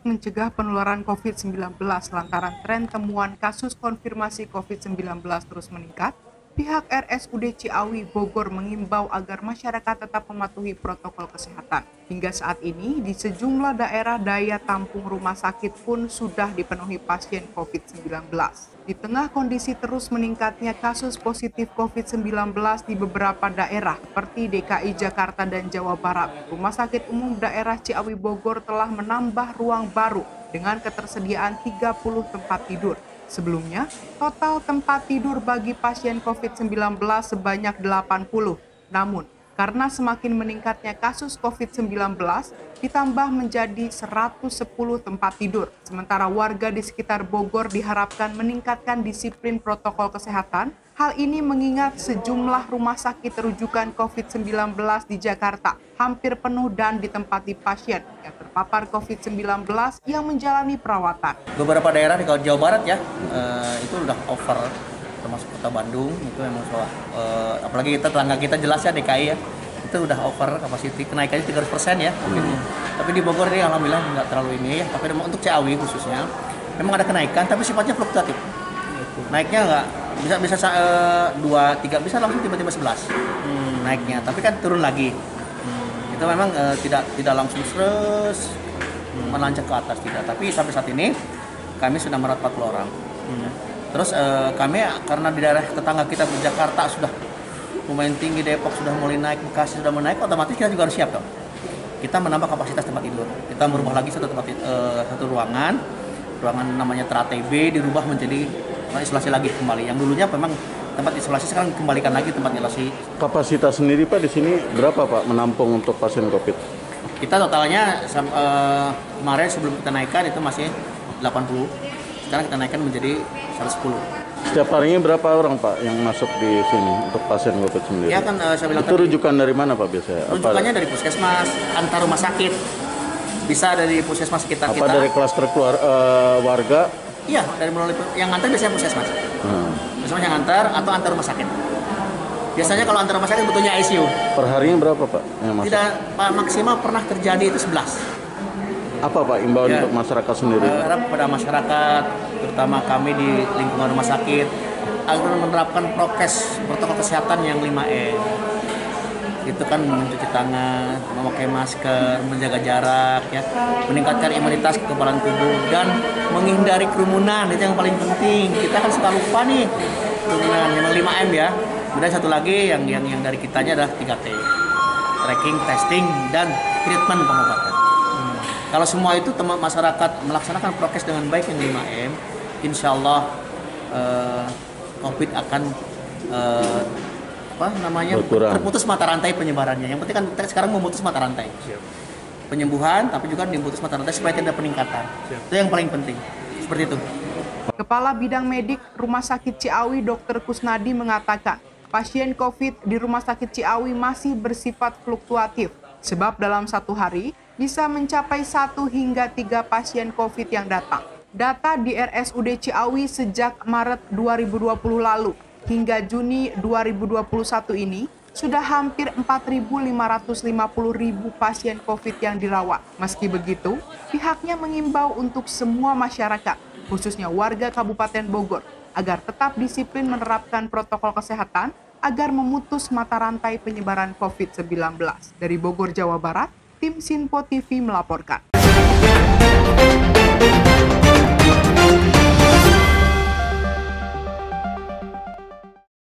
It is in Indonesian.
untuk mencegah penularan COVID-19 lantaran tren temuan kasus konfirmasi COVID-19 terus meningkat, pihak RSUD Ciawi Bogor mengimbau agar masyarakat tetap mematuhi protokol kesehatan. Hingga saat ini, di sejumlah daerah daya tampung rumah sakit pun sudah dipenuhi pasien COVID-19. Di tengah kondisi terus meningkatnya kasus positif COVID-19 di beberapa daerah seperti DKI Jakarta dan Jawa Barat, Rumah Sakit Umum Daerah Ciawi Bogor telah menambah ruang baru dengan ketersediaan 30 tempat tidur. Sebelumnya, total tempat tidur bagi pasien COVID-19 sebanyak 80. Namun, karena semakin meningkatnya kasus COVID-19, ditambah menjadi 110 tempat tidur. Sementara warga di sekitar Bogor diharapkan meningkatkan disiplin protokol kesehatan. Hal ini mengingat sejumlah rumah sakit rujukan COVID-19 di Jakarta hampir penuh dan ditempati pasien yang terpapar COVID-19 yang menjalani perawatan. Beberapa daerah di Jawa Barat ya, itu udah over, termasuk kota Bandung, itu memang apalagi tetangga kita jelas ya DKI ya, itu udah over capacity, kenaikannya 300% ya. Tapi di Bogor ini alhamdulillah nggak terlalu ini ya, tapi untuk Ciawi khususnya, memang ada kenaikan tapi sifatnya fluktuatif. Naiknya nggak bisa 2, 3, bisa langsung tiba-tiba 11 naiknya, tapi kan turun lagi. Itu memang tidak langsung terus melanjut ke atas, tidak. Tapi sampai saat ini kami sudah merawat 40 orang. Terus kami karena di daerah tetangga kita di Jakarta sudah lumayan tinggi, Depok sudah mulai naik, Bekasi sudah menaik, otomatis kita juga harus siap dong. Kita menambah kapasitas tempat tidur. Kita merubah lagi satu ruangan namanya Tera-TB dirubah menjadi isolasi lagi kembali. Yang dulunya memang tempat isolasi, sekarang kembalikan lagi tempat isolasi. Kapasitas sendiri Pak di sini berapa Pak menampung untuk pasien COVID? Kita totalnya kemarin sebelum kita naikkan itu masih 80. Sekarang kita naikkan menjadi 110. Setiap harinya berapa orang Pak yang masuk di sini untuk pasien COVID sendiri? Ya kan saya bilang itu rujukan dari mana Pak biasanya? Rujukannya dari puskesmas, antar rumah sakit. Bisa dari puskesmas sekitar kita. Apa dari klaster warga? Iya, dari melalui yang antar biasanya puskesmas. Puskesmas yang antar atau antar rumah sakit. Biasanya kalau antar rumah sakit butuhnya ICU. Per harinya berapa Pak yang masuk? Tidak, Pak, maksimal pernah terjadi itu 11. Apa Pak imbauan untuk masyarakat sendiri? Harap kepada masyarakat, terutama kami di lingkungan rumah sakit, agar menerapkan protokol kesehatan yang 5M. Itu kan mencuci tangan, memakai masker, menjaga jarak, ya, meningkatkan imunitas kekebalan tubuh, dan menghindari kerumunan. Itu yang paling penting. Kita kan suka lupa nih kerumunan, yang 5M ya. Kemudian satu lagi yang dari kitanya adalah 3T, tracking, testing, dan treatment pengobatan. Kalau semua itu masyarakat melaksanakan prokes dengan baik yang 5M, insya Allah COVID akan terputus mata rantai penyebarannya. Yang penting kan kita sekarang memutus mata rantai. Penyembuhan, tapi juga memutus mata rantai supaya tidak peningkatan. Itu yang paling penting. Seperti itu. Kepala Bidang Medik Rumah Sakit Ciawi Dr. Kusnadi mengatakan, pasien COVID di Rumah Sakit Ciawi masih bersifat fluktuatif, sebab dalam satu hari bisa mencapai 1 hingga 3 pasien COVID yang datang. Data di RSUD Ciawi sejak Maret 2020 lalu hingga Juni 2021 ini sudah hampir 4.550.000 pasien COVID yang dirawat. Meski begitu, pihaknya mengimbau untuk semua masyarakat, khususnya warga Kabupaten Bogor, agar tetap disiplin menerapkan protokol kesehatan agar memutus mata rantai penyebaran COVID-19. Dari Bogor, Jawa Barat, Tim Sinpo TV melaporkan.